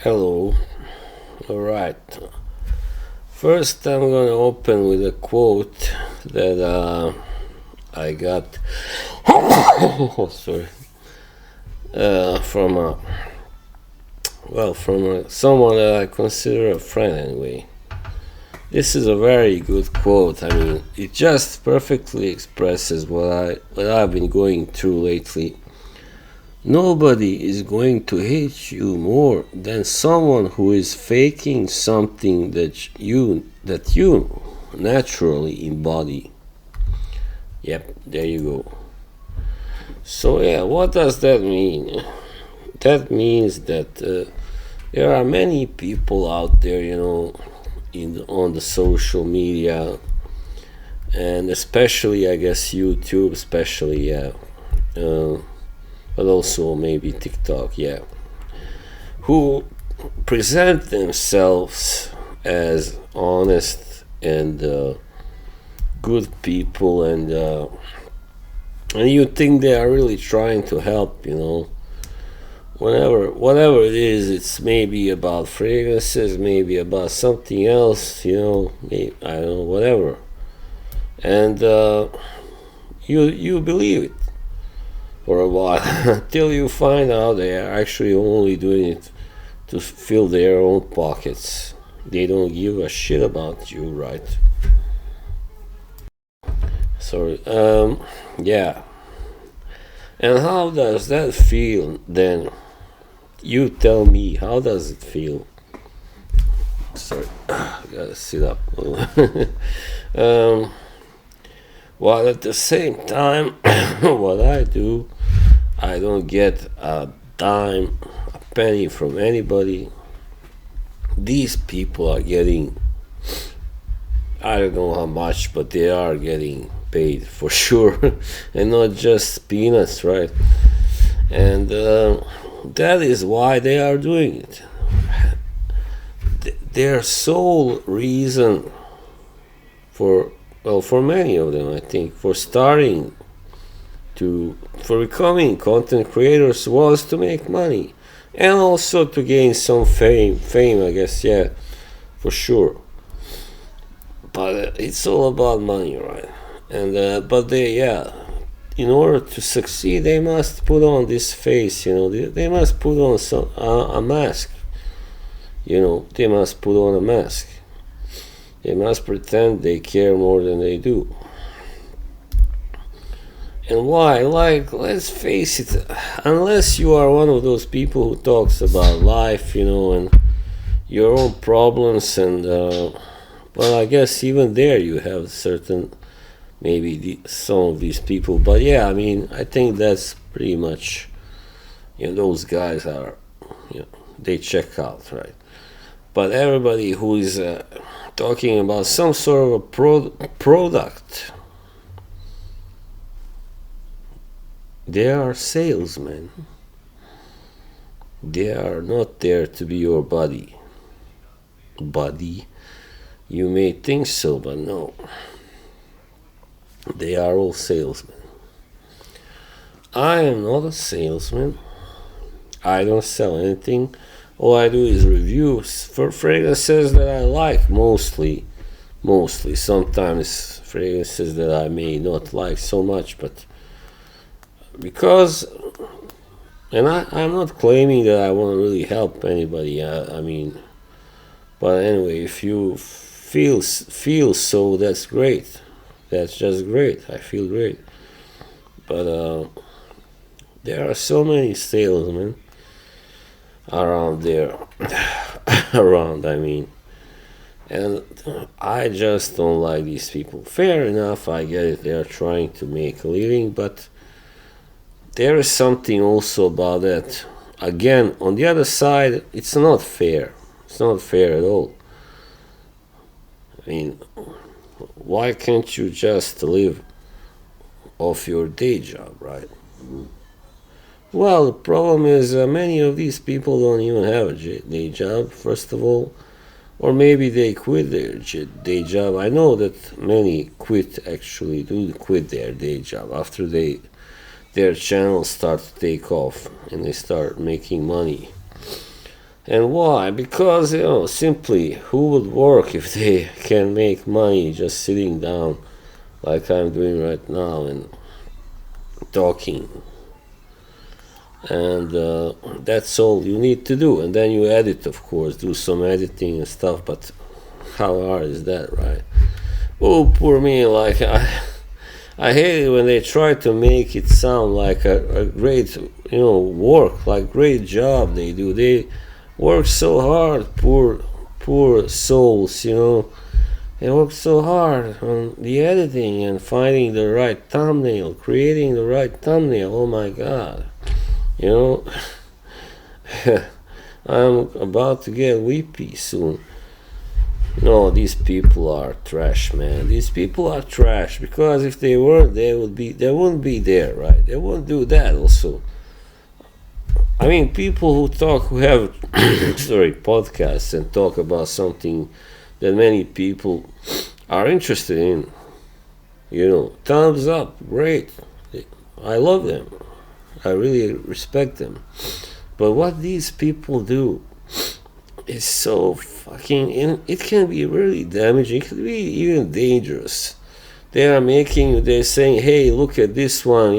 Hello. All right. First, I'm going to open with a quote that I got sorry, from someone that I consider a friend anyway. This is a very good quote. I mean, it just perfectly expresses what I've been going through lately. Nobody is going to hate you more than someone who is faking something that you naturally embody. Yep, there you go. So yeah, what does that mean? That means that there are many people out there, on the social media, and especially I guess YouTube, especially uh, but also maybe TikTok, yeah, who present themselves as honest and good people, and you think they are really trying to help, whatever it is. It's maybe about fragrances, maybe about something else, maybe, I don't know, whatever, and you believe it for a while until you find out they are actually only doing it to fill their own pockets. They don't give a shit about you, right? Sorry. Yeah. And how does that feel then? You tell me, how does it feel? Sorry, I gotta sit up. While at the same time, what I do, I don't get a dime, a penny from anybody. These people are getting, I don't know how much, but they are getting paid for sure, and not just peanuts, right? And that is why they are doing it. Their sole reason for many of them, I think, for becoming content creators was to make money, and also to gain some fame, I guess, yeah, for sure. But it's all about money, right? And but in order to succeed, they must put on this face, they must put on a mask, they must put on a mask. They must pretend they care more than they do. And why? Like, let's face it, unless you are one of those people who talks about life, and your own problems, and well, I guess even there you have certain, maybe some of these people. But yeah, I mean, I think that's pretty much, those guys are, they check out, right? But everybody who is talking about some sort of a product, they are salesmen. They are not there to be your buddy. Buddy, you may think so, but no. They are all salesmen. I am not a salesman. I don't sell anything. All I do is reviews for fragrances that I like, mostly. Sometimes fragrances that I may not like so much, but because, and I'm not claiming that I want to really help anybody. I mean, but anyway, if you feel so, that's great. That's just great. I feel great. But there are so many salesmen around there, I mean, and I just don't like these people. Fair enough, I get it. They are trying to make a living, but there is something also about that. Again, on the other side, it's not fair. It's not fair at all. I mean, why can't you just live off your day job, right? Well, the problem is many of these people don't even have a day job, first of all, or maybe they quit their day job. I know that many do quit their day job after their channels start to take off and they start making money. And why? Because, simply, who would work if they can make money just sitting down like I'm doing right now and talking? And that's all you need to do. And then you edit, of course, do some editing and stuff, but how hard is that, right? Oh, poor me, like, I hate it when they try to make it sound like a great, work, like great job they do. They work so hard, poor souls, They work so hard on the editing and finding the right thumbnail, creating the right thumbnail. Oh my God, you know, I'm about to get weepy soon. No, these people are trash, man. These people are trash because if they weren't, they wouldn't be there, right? They wouldn't do that also. I mean, people who have, podcasts and talk about something that many people are interested in, thumbs up, great. I love them. I really respect them. But what these people do is so fucking, it can be really damaging. It can be even dangerous. They're saying, hey, look at this one,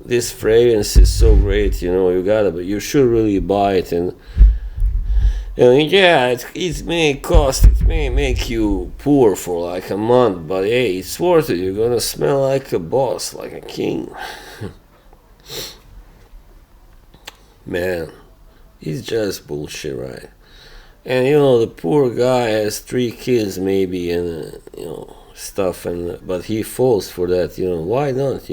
this fragrance is so great, but you should really buy it. And yeah, it may make you poor for like a month, but hey, it's worth it. You're gonna smell like a boss, like a king. Man, it's just bullshit, right? And the poor guy has 3 kids maybe, and stuff, but he falls for that. Why not?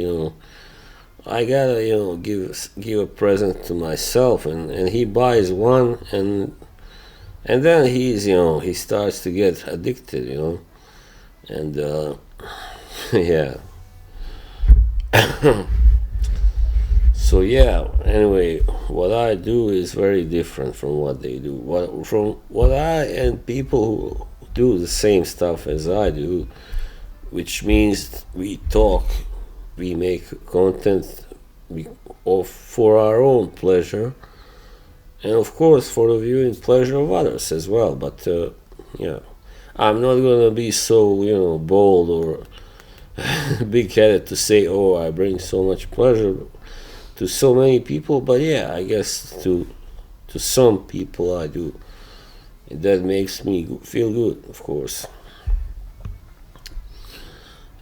I gotta give a present to myself, and he buys one, and then he starts to get addicted, and yeah. So yeah, anyway, what I do is very different from what they do. What I and people who do the same stuff as I do, which means we talk, we make content for our own pleasure, and of course for the viewing pleasure of others as well. But I'm not gonna be so bold or big-headed to say, oh, I bring so much pleasure to so many people, but yeah, I guess to some people I do. That makes me feel good, of course.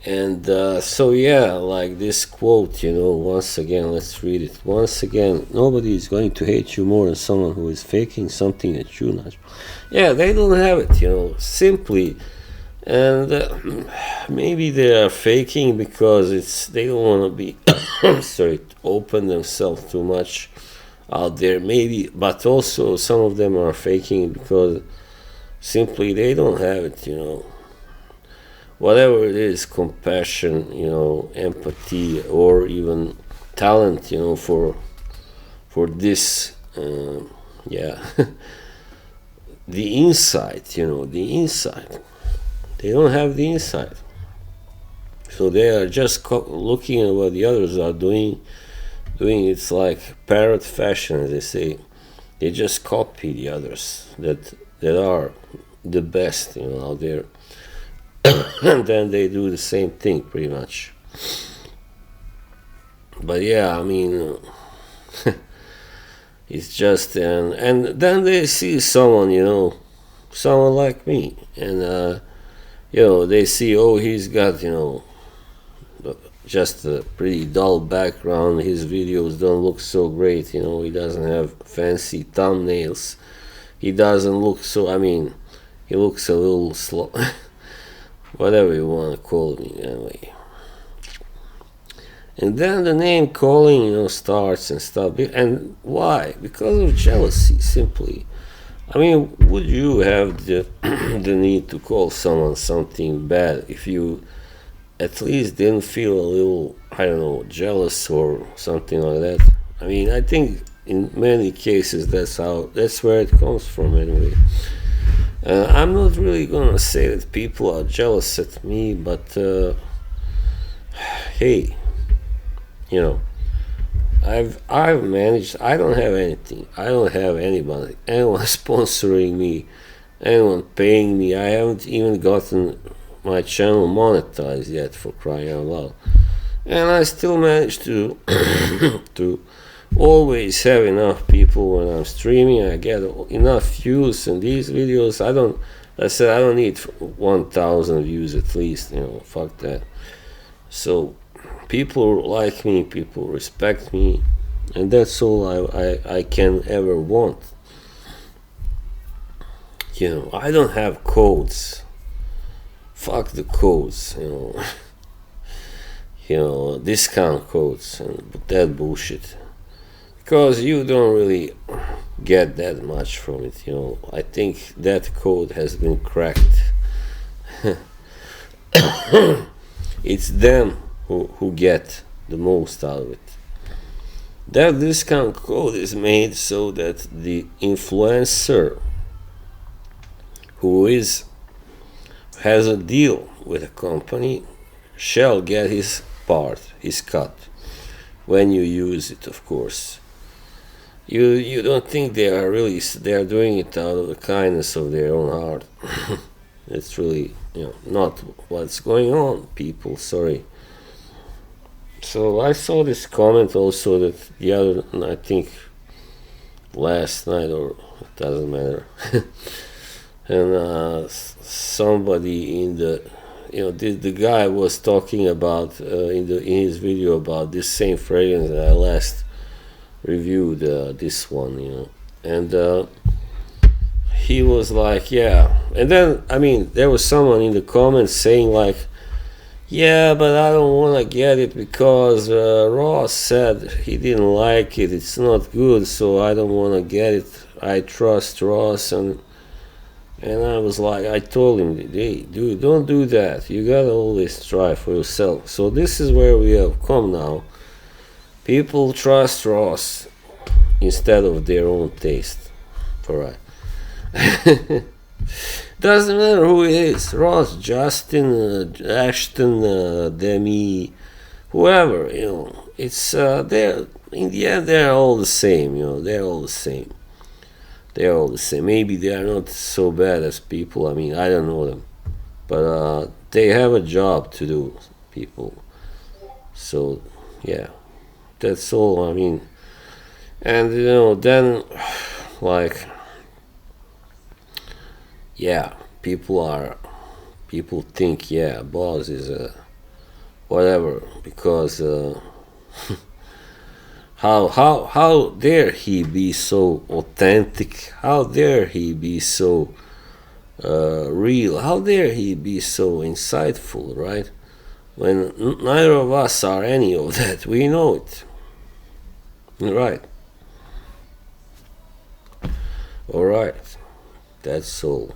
And so yeah, like this quote, once again, let's read it. Once again, nobody is going to hate you more than someone who is faking something that you not. Yeah, they don't have it, simply. And maybe they are faking because they don't want to be open themselves too much out there, maybe. But also some of them are faking because simply they don't have it, whatever it is, compassion, empathy, or even talent, for this, yeah, the insight, the insight. They don't have the insight. So they are just looking at what the others are doing. It's like parrot fashion, as they say. They just copy the others that are the best, out there. And then they do the same thing, pretty much. But yeah, I mean, it's just, and then they see someone, someone like me, and they see, oh, he's got, just a pretty dull background. His videos don't look so great, he doesn't have fancy thumbnails. He doesn't look he looks a little slow. Whatever you want to call me, anyway. And then the name calling, starts and stuff. And why? Because of jealousy, simply. I mean, would you have the need to call someone something bad if you at least didn't feel a little, I don't know, jealous or something like that? I mean, I think in many cases that's where it comes from, anyway. I'm not really gonna say that people are jealous at me, but hey, I've managed. I don't have anything. I don't have anybody, anyone sponsoring me, anyone paying me. I haven't even gotten my channel monetized yet, for crying out loud. And I still manage to to always have enough people when I'm streaming. I get enough views in these videos. I said I don't need 1,000 views at least. Fuck that. So people like me, people respect me, and that's all I can ever want. I don't have codes. Fuck the codes. Discount codes and that bullshit. Because you don't really get that much from it. I think that code has been cracked. It's them who get the most out of it. That discount code is made so that the influencer who has a deal with a company shall get his part, his cut, when you use it, of course. You don't think they are doing it out of the kindness of their own heart. It's really not what's going on, people. Sorry. So I saw this comment also that I think last night, or it doesn't matter. And somebody in the guy was talking about in his video about this same fragrance that I last reviewed, this one, and he was like, yeah. And then there was someone in the comments saying like, yeah, but I don't want to get it because Ross said he didn't like it, it's not good, so I don't want to get it. I trust Ross. And I was like, I told him, hey, dude, don't do that. You gotta always try for yourself. So this is where we have come now. People trust Ross instead of their own taste. Alright. Doesn't matter who it is. Ross, Justin, Ashton, Demi, whoever, It's they're in the end they're all the same, they're all the same. They're all the same. Maybe they are not so bad as people. I don't know them. But they have a job to do, people. So, yeah. That's all. And, then, like, yeah, people think, yeah, Boz is a whatever, because how dare he be so authentic? How dare he be so real? How dare he be so insightful, right? When neither of us are any of that, we know it, right? All right, that's all.